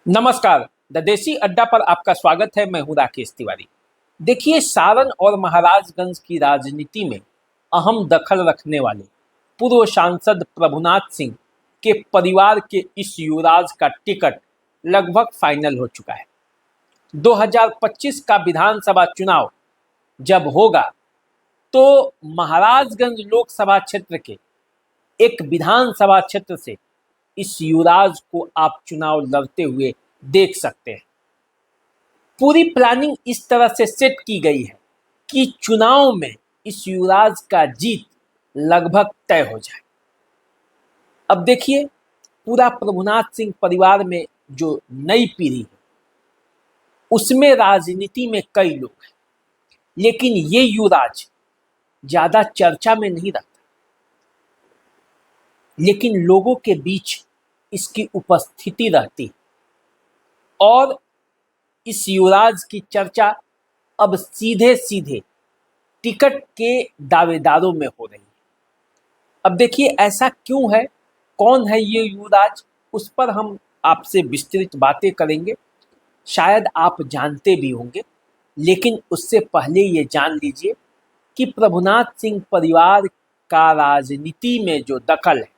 नमस्कार। द देसी अड्डा पर आपका स्वागत है। मैं हूं राकेश तिवारी। देखिए, सारण और महाराजगंज की राजनीति में अहम दखल रखने वाले पूर्व सांसद प्रभुनाथ सिंह के परिवार के इस युवराज का टिकट लगभग फाइनल हो चुका है। 2025 का विधानसभा चुनाव जब होगा तो महाराजगंज लोकसभा क्षेत्र के एक विधानसभा क्षेत्र से इस युवराज को आप चुनाव लड़ते हुए देख सकते हैं। पूरी प्लानिंग इस तरह से सेट की गई है कि चुनाव में इस युवराज का जीत लगभग तय हो जाए। अब देखिए, पूरा प्रभुनाथ सिंह परिवार में जो नई पीढ़ी है उसमें राजनीति में कई लोग हैं, लेकिन ये युवराज ज्यादा चर्चा में नहीं रहता, लेकिन लोगों के बीच इसकी उपस्थिति रहती है और इस युवराज की चर्चा अब सीधे सीधे टिकट के दावेदारों में हो रही है। अब देखिए, ऐसा क्यों है, कौन है ये युवराज, उस पर हम आपसे विस्तृत बातें करेंगे। शायद आप जानते भी होंगे, लेकिन उससे पहले ये जान लीजिए कि प्रभुनाथ सिंह परिवार का राजनीति में जो दखल है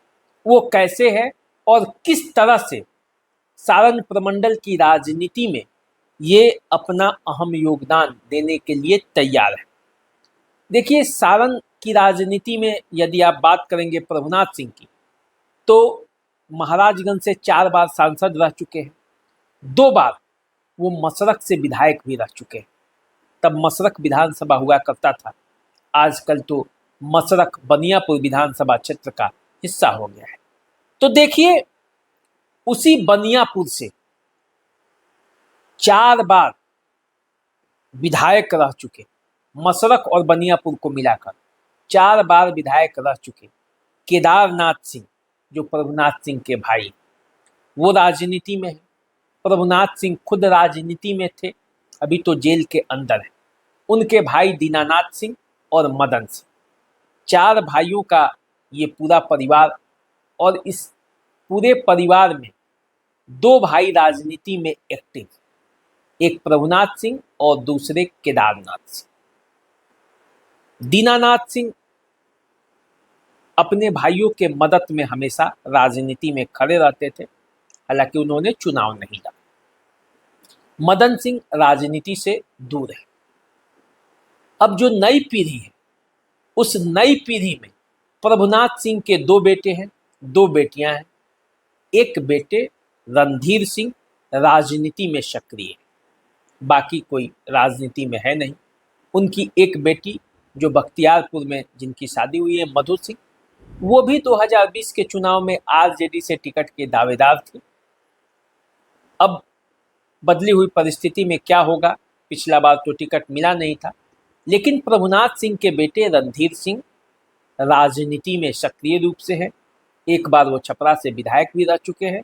वो कैसे है और किस तरह से सारण प्रमंडल की राजनीति में ये अपना अहम योगदान देने के लिए तैयार है। देखिए, सारण की राजनीति में यदि आप बात करेंगे प्रभुनाथ सिंह की, तो महाराजगंज से 4 बार सांसद रह चुके हैं। 2 बार वो मसरख से विधायक भी रह चुके हैं। तब मसरख विधानसभा हुआ करता था, आजकल तो मसरख बनियापुर विधानसभा क्षेत्र का हिस्सा हो गया है। तो देखिए, उसी बनियापुर से 4 बार विधायक रह चुके, मसरख और बनियापुर को मिलाकर 4 बार विधायक रह चुके केदारनाथ सिंह, जो प्रभुनाथ सिंह के भाई, वो राजनीति में है। प्रभुनाथ सिंह खुद राजनीति में थे, अभी तो जेल के अंदर है। उनके भाई दीनानाथ सिंह और मदन सिंह, 4 भाइयों का ये पूरा परिवार, और इस पूरे परिवार में 2 भाई राजनीति में एक्टिव, एक प्रभुनाथ सिंह और दूसरे केदारनाथ सिंह। दीनानाथ सिंह अपने भाइयों के मदद में हमेशा राजनीति में खड़े रहते थे, हालांकि उन्होंने चुनाव नहीं लड़ा। मदन सिंह राजनीति से दूर है। अब जो नई पीढ़ी है, उस नई पीढ़ी में प्रभुनाथ सिंह के 2 बेटे हैं, 2 बेटियां हैं। एक बेटे रणधीर सिंह राजनीति में सक्रिय है, बाकी कोई राजनीति में है नहीं। उनकी एक बेटी जो बख्तियारपुर में जिनकी शादी हुई है, मधु सिंह, वो भी 2020 के चुनाव में आरजेडी से टिकट के दावेदार थी। अब बदली हुई परिस्थिति में क्या होगा, पिछला बार तो टिकट मिला नहीं था, लेकिन प्रभुनाथ सिंह के बेटे रणधीर सिंह राजनीति में सक्रिय रूप से हैं। एक बार वो छपरा से विधायक भी रह चुके हैं।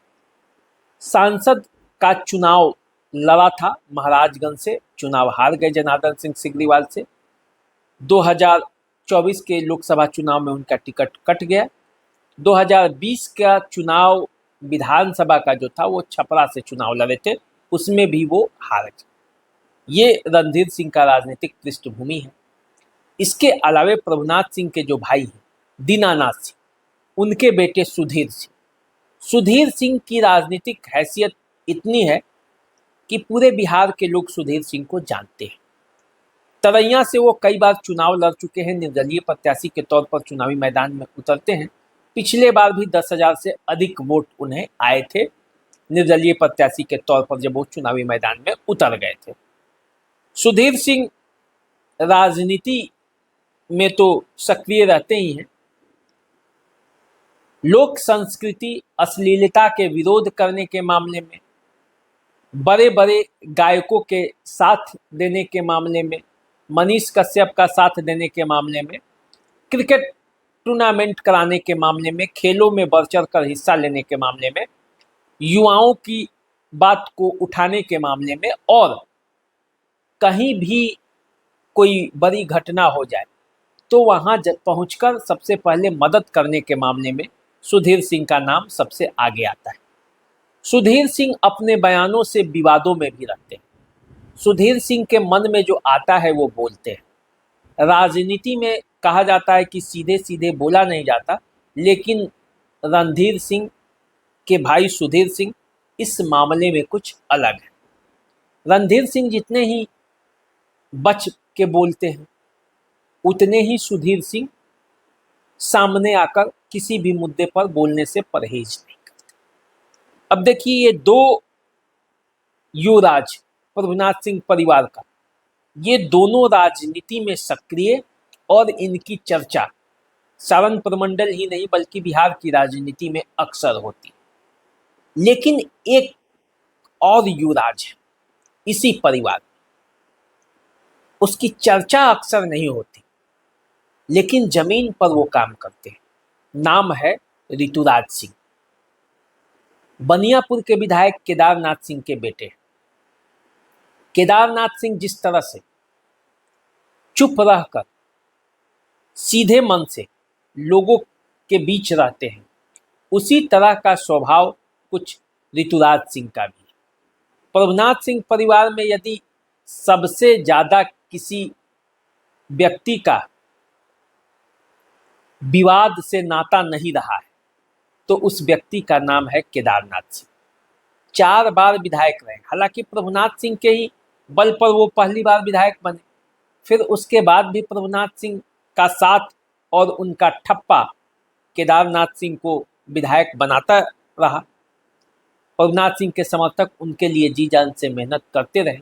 सांसद का चुनाव लड़ा था, महाराजगंज से चुनाव हार गए जनार्दन सिंह सिग्रीवाल से। 2024 के लोकसभा चुनाव में उनका टिकट कट गया। 2020 का चुनाव विधानसभा का जो था वो छपरा से चुनाव लड़े थे, उसमें भी वो हार गए। ये रणधीर सिंह का राजनीतिक पृष्ठभूमि है। इसके अलावे प्रभुनाथ सिंह के जो भाई हैं दीनानाथ सिंह, उनके बेटे सुधीर सिंह की राजनीतिक हैसियत इतनी है कि पूरे बिहार के लोग सुधीर सिंह को जानते हैं। तरैया से वो कई बार चुनाव लड़ चुके हैं, निर्दलीय प्रत्याशी के तौर पर चुनावी मैदान में उतरते हैं। पिछले बार भी 10,000 से अधिक वोट उन्हें आए थे निर्दलीय प्रत्याशी के तौर पर, जब वो चुनावी मैदान में उतर गए थे। सुधीर सिंह राजनीति में तो सक्रिय रहते ही हैं। लोक संस्कृति अश्लीलता के विरोध करने के मामले में, बड़े बड़े गायकों के साथ देने के मामले में, मनीष कश्यप का साथ देने के मामले में, क्रिकेट टूर्नामेंट कराने के मामले में, खेलों में बढ़ चढ़ कर हिस्सा लेने के मामले में, युवाओं की बात को उठाने के मामले में, और कहीं भी कोई बड़ी घटना हो जाए तो वहाँ पहुंचकर सबसे पहले मदद करने के मामले में सुधीर सिंह का नाम सबसे आगे आता है। सुधीर सिंह अपने बयानों से विवादों में भी रहते हैं। सुधीर सिंह के मन में जो आता है वो बोलते हैं। राजनीति में कहा जाता है कि सीधे सीधे बोला नहीं जाता, लेकिन रणधीर सिंह के भाई सुधीर सिंह इस मामले में कुछ अलग है। रणधीर सिंह जितने ही बच के बोलते हैं, उतने ही सुधीर सिंह सामने आकर किसी भी मुद्दे पर बोलने से परहेज नहीं करते। अब देखिए, ये दो युवराज प्रभुनाथ सिंह परिवार का, ये दोनों राजनीति में सक्रिय, और इनकी चर्चा सारण प्रमंडल ही नहीं बल्कि बिहार की राजनीति में अक्सर होती है। लेकिन एक और युवराज है इसी परिवार में, उसकी चर्चा अक्सर नहीं होती, लेकिन जमीन पर वो काम करते हैं। नाम है ऋतुराज सिंह। बनियापुर के विधायक केदारनाथ सिंह के बेटे। केदारनाथ सिंह जिस तरह से चुप रहकर सीधे मन से लोगों के बीच रहते हैं, उसी तरह का स्वभाव कुछ ऋतुराज सिंह का भी है। प्रभुनाथ सिंह परिवार में यदि सबसे ज्यादा किसी व्यक्ति का विवाद से नाता नहीं रहा है, तो उस व्यक्ति का नाम है केदारनाथ सिंह। 4 बार विधायक रहे। हालांकि प्रभुनाथ सिंह के ही बल पर वो पहली बार विधायक बने, फिर उसके बाद भी प्रभुनाथ सिंह का साथ और उनका ठप्पा केदारनाथ सिंह को विधायक बनाता रहा। प्रभुनाथ सिंह के समर्थक उनके लिए जी जान से मेहनत करते रहे।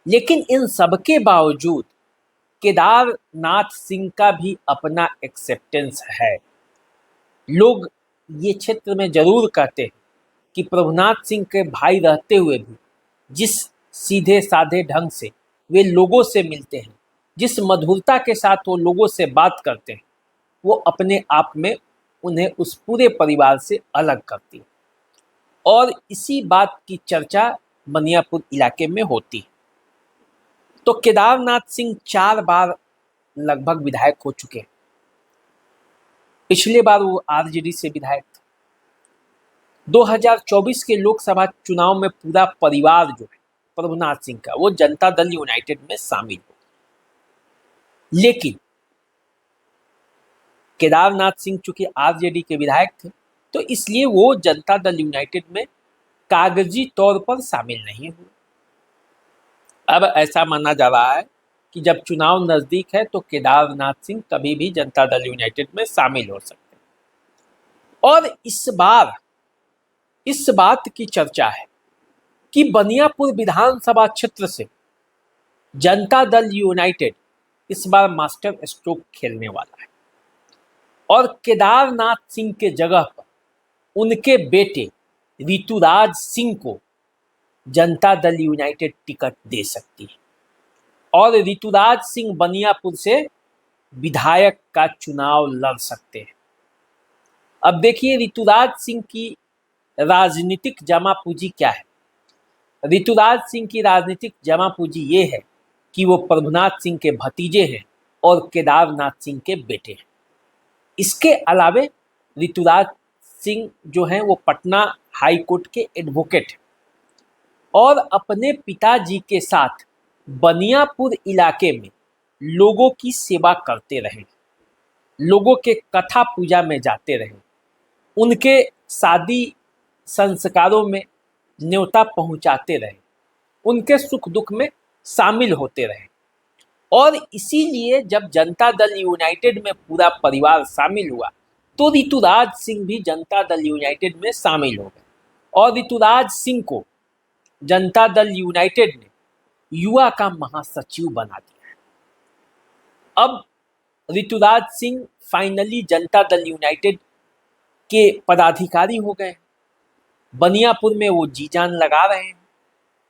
लेकिन इन सबके बावजूद केदारनाथ सिंह का भी अपना एक्सेप्टेंस है। लोग ये क्षेत्र में जरूर कहते हैं कि प्रभुनाथ सिंह के भाई रहते हुए भी जिस सीधे साधे ढंग से वे लोगों से मिलते हैं, जिस मधुरता के साथ वो लोगों से बात करते हैं, वो अपने आप में उन्हें उस पूरे परिवार से अलग करती है। और इसी बात की चर्चा बनियापुर इलाके में होती है। तो केदारनाथ सिंह 4 बार लगभग विधायक हो चुके हैं। पिछले बार वो आरजेडी से विधायक थे। 2024 के लोकसभा चुनाव में पूरा परिवार जो है प्रभुनाथ सिंह का, वो जनता दल यूनाइटेड में शामिल हो। लेकिन केदारनाथ सिंह चूंकि आरजेडी के विधायक थे, तो इसलिए वो जनता दल यूनाइटेड में कागजी तौर पर शामिल नहीं हुए। अब ऐसा माना जा रहा है कि जब चुनाव नजदीक है तो केदारनाथ सिंह कभी भी जनता दल यूनाइटेड में शामिल हो सकते हैं। और इस बार इस बात की चर्चा है कि बनियापुर विधानसभा क्षेत्र से जनता दल यूनाइटेड इस बार मास्टर स्ट्रोक खेलने वाला है, और केदारनाथ सिंह के जगह पर उनके बेटे ऋतुराज सिंह को जनता दल यूनाइटेड टिकट दे सकती है, और ऋतुराज सिंह बनियापुर से विधायक का चुनाव लड़ सकते हैं। अब देखिए, ऋतुराज सिंह की राजनीतिक जमा पूंजी क्या है। ऋतुराज सिंह की राजनीतिक जमा पूंजी ये है कि वो प्रभुनाथ सिंह के भतीजे हैं और केदारनाथ सिंह के बेटे हैं। इसके अलावे ऋतुराज सिंह जो हैं वो पटना हाई कोर्ट के एडवोकेट हैं, और अपने पिताजी के साथ बनियापुर इलाके में लोगों की सेवा करते रहे, लोगों के कथा पूजा में जाते रहे, उनके शादी संस्कारों में न्योता पहुंचाते रहे, उनके सुख दुख में शामिल होते रहे। और इसीलिए जब जनता दल यूनाइटेड में पूरा परिवार शामिल हुआ, तो ऋतुराज सिंह भी जनता दल यूनाइटेड में शामिल हो गए, और ऋतुराज सिंह को जनता दल यूनाइटेड ने युवा का महासचिव बना दिया। अब ऋतुराज सिंह फाइनली जनता दल यूनाइटेड के पदाधिकारी हो गए। बनियापुर में वो जी जान लगा रहे हैं,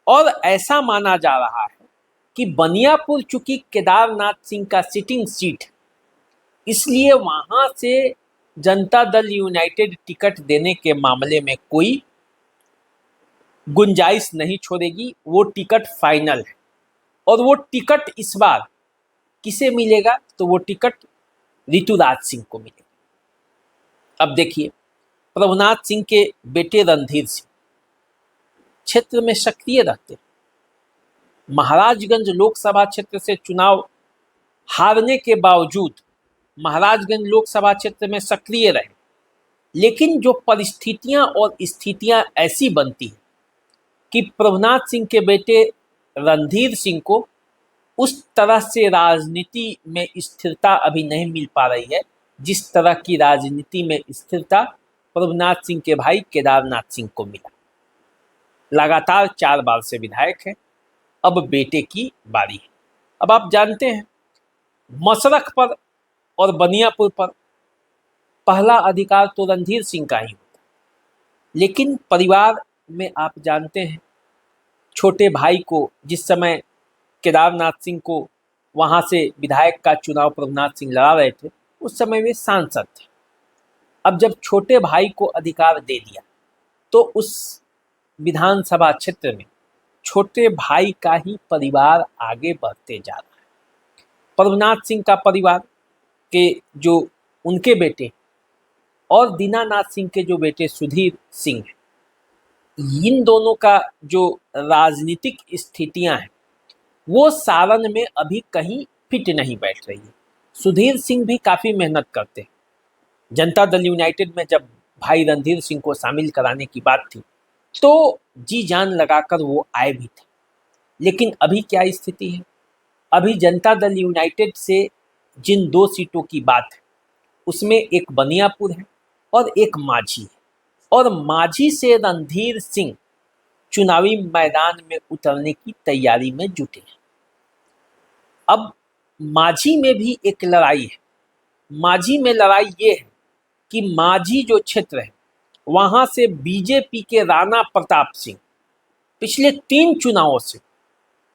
और ऐसा माना जा रहा है कि बनियापुर चूंकि केदारनाथ सिंह का सिटिंग सीट, इसलिए वहां से जनता दल यूनाइटेड टिकट देने के मामले में कोई गुंजाइश नहीं छोड़ेगी। वो टिकट फाइनल है, और वो टिकट इस बार किसे मिलेगा, तो वो टिकट ऋतुराज सिंह को मिलेगा। अब देखिए, प्रभुनाथ सिंह के बेटे रणधीर सिंह, क्षेत्र में सक्रिय रहते हैं। महाराजगंज लोकसभा क्षेत्र से चुनाव हारने के बावजूद महाराजगंज लोकसभा क्षेत्र में सक्रिय रहे, लेकिन जो परिस्थितियां और स्थितियां ऐसी बनती हैं कि प्रभुनाथ सिंह के बेटे रणधीर सिंह को उस तरह से राजनीति में स्थिरता अभी नहीं मिल पा रही है जिस तरह की राजनीति में स्थिरता प्रभुनाथ सिंह के भाई केदारनाथ सिंह को मिला। लगातार 4 बार से विधायक हैं, अब बेटे की बारी है। अब आप जानते हैं मसरख पर और बनियापुर पर पहला अधिकार तो रणधीर सिंह का ही होता, लेकिन परिवार में आप जानते हैं छोटे भाई को, जिस समय केदारनाथ सिंह को वहाँ से विधायक का चुनाव प्रभुनाथ सिंह लड़ा रहे थे, उस समय वे सांसद थे। अब जब छोटे भाई को अधिकार दे दिया तो उस विधानसभा क्षेत्र में छोटे भाई का ही परिवार आगे बढ़ते जा रहा है। प्रभुनाथ सिंह का परिवार के जो उनके बेटे और दीनानाथ सिंह के जो बेटे सुधीर सिंह हैं, इन दोनों का जो राजनीतिक स्थितियां हैं वो सारण में अभी कहीं फिट नहीं बैठ रही है। सुधीर सिंह भी काफ़ी मेहनत करते हैं। जनता दल यूनाइटेड में जब भाई रणधीर सिंह को शामिल कराने की बात थी तो जी जान लगाकर वो आए भी थे, लेकिन अभी क्या स्थिति है? अभी जनता दल यूनाइटेड से जिन 2 सीटों की बात है उसमें एक बनियापुर है और एक माझी है, और माझी से रणधीर सिंह चुनावी मैदान में उतरने की तैयारी में जुटे हैं। अब माझी में भी एक लड़ाई है। माझी में लड़ाई ये है कि माझी जो क्षेत्र है वहाँ से बीजेपी के राणा प्रताप सिंह पिछले 3 चुनावों से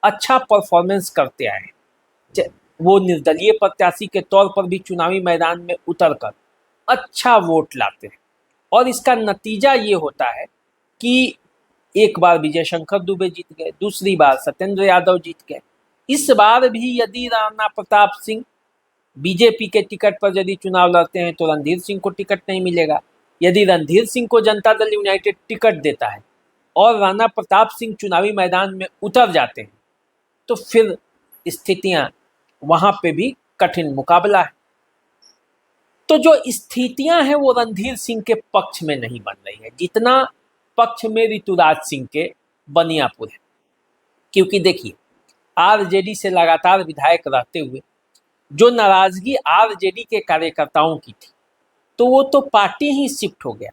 अच्छा परफॉर्मेंस करते आए हैं। वो निर्दलीय प्रत्याशी के तौर पर भी चुनावी मैदान में उतरकर अच्छा वोट लाते हैं, और इसका नतीजा ये होता है कि एक बार विजय शंकर दुबे जीत गए, दूसरी बार सत्येंद्र यादव जीत गए। इस बार भी यदि राणा प्रताप सिंह बीजेपी के टिकट पर यदि चुनाव लड़ते हैं तो रणधीर सिंह को टिकट नहीं मिलेगा। यदि रणधीर सिंह को जनता दल यूनाइटेड टिकट देता है और राणा प्रताप सिंह चुनावी मैदान में उतर जाते हैं तो फिर स्थितियां वहां पे भी कठिन मुकाबला है। तो जो स्थितियां हैं वो रणधीर सिंह के पक्ष में नहीं बन रही है जितना पक्ष में ऋतुराज सिंह के बनियापुर है। क्योंकि देखिए आरजेडी से लगातार विधायक रहते हुए जो नाराजगी आरजेडी के कार्यकर्ताओं की थी तो वो तो पार्टी ही शिफ्ट हो गया,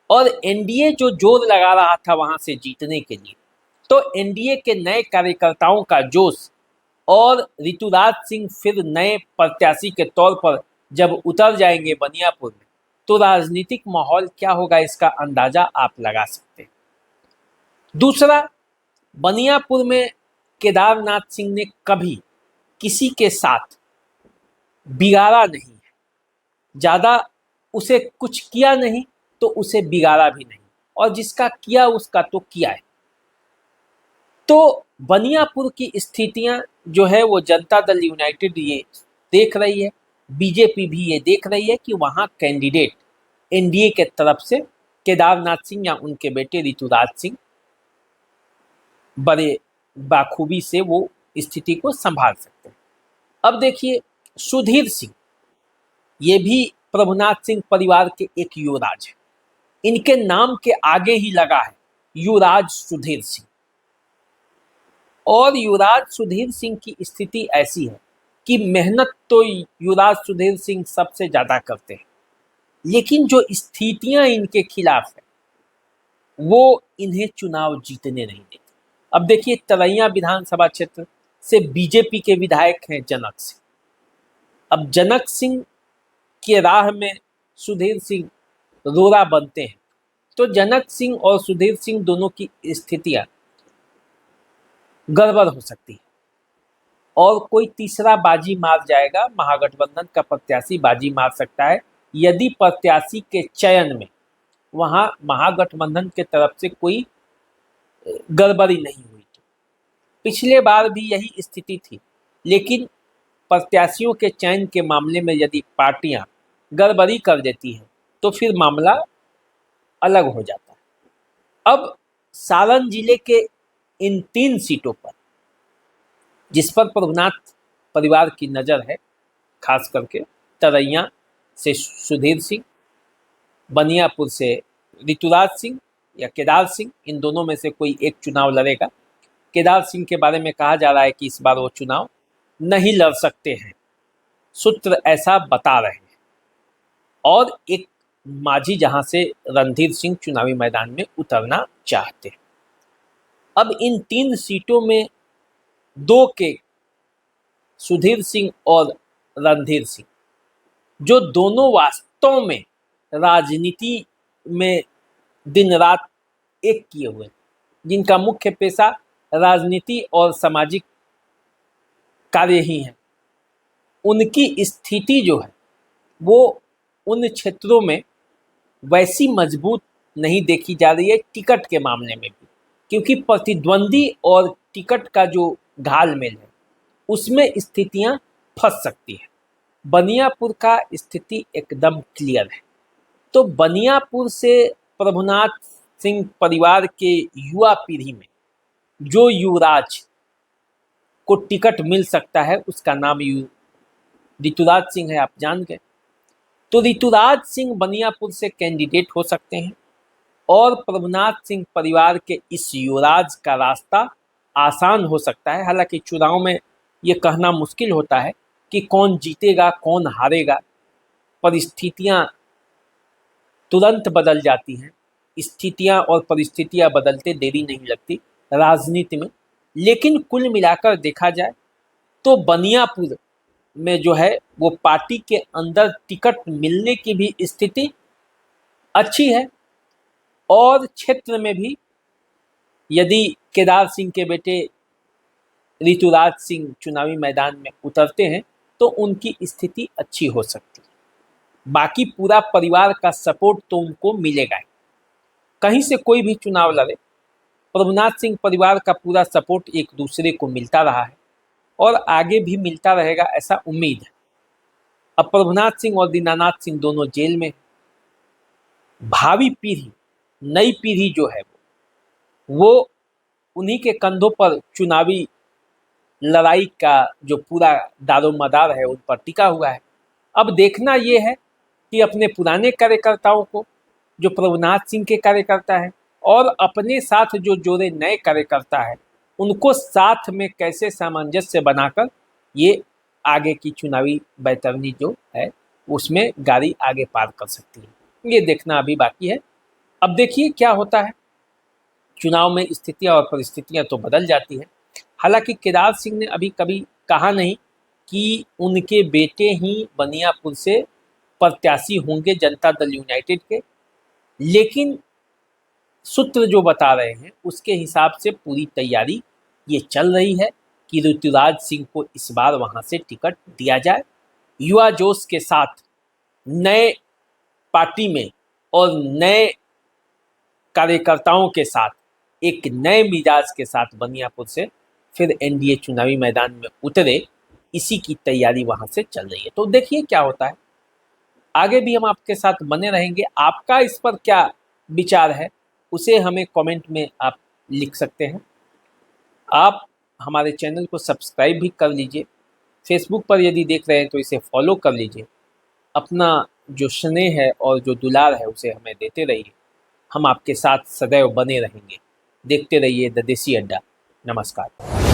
और एनडीए जो जोर लगा रहा था वहां से जीतने के लिए, तो एनडीए के नए कार्यकर्ताओं का जोश और ऋतुराज सिंह फिर नए प्रत्याशी के तौर पर जब उतर जाएंगे बनियापुर में तो राजनीतिक माहौल क्या होगा इसका अंदाजा आप लगा सकते हैं। दूसरा, बनियापुर में केदारनाथ सिंह ने कभी किसी के साथ बिगाड़ा नहीं है, ज़्यादा उसे कुछ किया नहीं तो उसे बिगाड़ा भी नहीं, और जिसका किया उसका तो किया है। तो बनियापुर की स्थितियां जो है वो जनता दल यूनाइटेड ये देख रही है, बीजेपी भी ये देख रही है कि वहाँ कैंडिडेट एनडीए के तरफ से केदारनाथ सिंह या उनके बेटे ऋतुराज सिंह बड़े बाखूबी से वो स्थिति को संभाल सकते हैं। अब देखिए सुधीर सिंह, ये भी प्रभुनाथ सिंह परिवार के एक युवराज हैं। इनके नाम के आगे ही लगा है युवराज सुधीर सिंह, और युवराज सुधीर सिंह की स्थिति ऐसी है कि मेहनत तो युवराज सुधीर सिंह सबसे ज़्यादा करते हैं, लेकिन जो स्थितियां इनके खिलाफ है वो इन्हें चुनाव जीतने नहीं देती। अब देखिए तरैया विधानसभा क्षेत्र से बीजेपी के विधायक हैं जनक सिंह। अब जनक सिंह के राह में सुधीर सिंह रोड़ा बनते हैं, तो जनक सिंह और सुधीर सिंह दोनों की स्थितियां गड़बड़ हो सकती है, और कोई तीसरा बाजी मार जाएगा। महागठबंधन का प्रत्याशी बाजी मार सकता है यदि प्रत्याशी के चयन में वहां महागठबंधन के तरफ से कोई गड़बड़ी नहीं हुई। तो पिछले बार भी यही स्थिति थी, लेकिन प्रत्याशियों के चयन के मामले में यदि पार्टियां गड़बड़ी कर देती हैं तो फिर मामला अलग हो जाता है। अब सारण जिले के इन 3 सीटों पर जिस पर प्रभुनाथ परिवार की नज़र है, खास करके तरैया से सुधीर सिंह, बनियापुर से ऋतुराज सिंह या केदार सिंह, इन दोनों में से कोई एक चुनाव लड़ेगा। केदार सिंह के बारे में कहा जा रहा है कि इस बार वो चुनाव नहीं लड़ सकते हैं, सूत्र ऐसा बता रहे हैं। और एक माझी जहां से रणधीर सिंह चुनावी मैदान में उतरना चाहते हैं। अब इन 3 सीटों में 2 के सुधीर सिंह और रणधीर सिंह, जो दोनों वास्तव में राजनीति में दिन रात एक किए हुए, जिनका मुख्य पेशा राजनीति और सामाजिक कार्य ही है, उनकी स्थिति जो है वो उन क्षेत्रों में वैसी मजबूत नहीं देखी जा रही है टिकट के मामले में भी, क्योंकि प्रतिद्वंदी और टिकट का जो घालमेल है उसमें स्थितियां फंस सकती है। बनियापुर का स्थिति एकदम क्लियर है। तो बनियापुर से प्रभुनाथ सिंह परिवार के युवा पीढ़ी में जो युवराज को टिकट मिल सकता है उसका नाम ऋतुराज सिंह है, आप जान गए। तो ऋतुराज सिंह बनियापुर से कैंडिडेट हो सकते हैं और प्रभुनाथ सिंह परिवार के इस युवराज का रास्ता आसान हो सकता है। हालांकि चुनाव में ये कहना मुश्किल होता है कि कौन जीतेगा कौन हारेगा, परिस्थितियां तुरंत बदल जाती हैं, स्थितियां और परिस्थितियां बदलते देरी नहीं लगती राजनीति में। लेकिन कुल मिलाकर देखा जाए तो बनियापुर में जो है वो पार्टी के अंदर टिकट मिलने की भी स्थिति अच्छी है, और क्षेत्र में भी यदि केदार सिंह के बेटे ऋतुराज सिंह चुनावी मैदान में उतरते हैं तो उनकी स्थिति अच्छी हो सकती है। बाकी पूरा परिवार का सपोर्ट तो उनको मिलेगा ही। कहीं से कोई भी चुनाव लड़े, प्रभुनाथ सिंह परिवार का पूरा सपोर्ट एक दूसरे को मिलता रहा है और आगे भी मिलता रहेगा, ऐसा उम्मीद है। अब प्रभुनाथ सिंह और दीनानाथ सिंह दोनों जेल में, भावी पीढ़ी, नई पीढ़ी जो है वो उन्हीं के कंधों पर चुनावी लड़ाई का जो पूरा दारोमदार है उन पर टिका हुआ है। अब देखना ये है कि अपने पुराने कार्यकर्ताओं को, जो प्रभुनाथ सिंह के कार्यकर्ता है, और अपने साथ जो जोड़े नए कार्यकर्ता है, उनको साथ में कैसे सामंजस्य बनाकर ये आगे की चुनावी बैतरनी जो है उसमें गाड़ी आगे पार कर सकती है। ये देखना अभी बाकी है। अब देखिए क्या होता है। चुनाव में स्थितियां और परिस्थितियां तो बदल जाती हैं। हालांकि केदार सिंह ने अभी कभी कहा नहीं कि उनके बेटे ही बनियापुर से प्रत्याशी होंगे जनता दल यूनाइटेड के, लेकिन सूत्र जो बता रहे हैं उसके हिसाब से पूरी तैयारी ये चल रही है कि ऋतुराज सिंह को इस बार वहां से टिकट दिया जाए। युवा जोश के साथ नए पार्टी में और नए कार्यकर्ताओं के साथ, एक नए मिजाज के साथ बनियापुर से फिर एनडीए चुनावी मैदान में उतरे, इसी की तैयारी वहां से चल रही है। तो देखिए क्या होता है। आगे भी हम आपके साथ बने रहेंगे। आपका इस पर क्या विचार है उसे हमें कमेंट में आप लिख सकते हैं। आप हमारे चैनल को सब्सक्राइब भी कर लीजिए। फेसबुक पर यदि देख रहे हैं तो इसे फॉलो कर लीजिए। अपना जो स्नेह है और जो दुलार है उसे हमें देते रहिए। हम आपके साथ सदैव बने रहेंगे। देखते रहिए द देसी अड्डा। नमस्कार।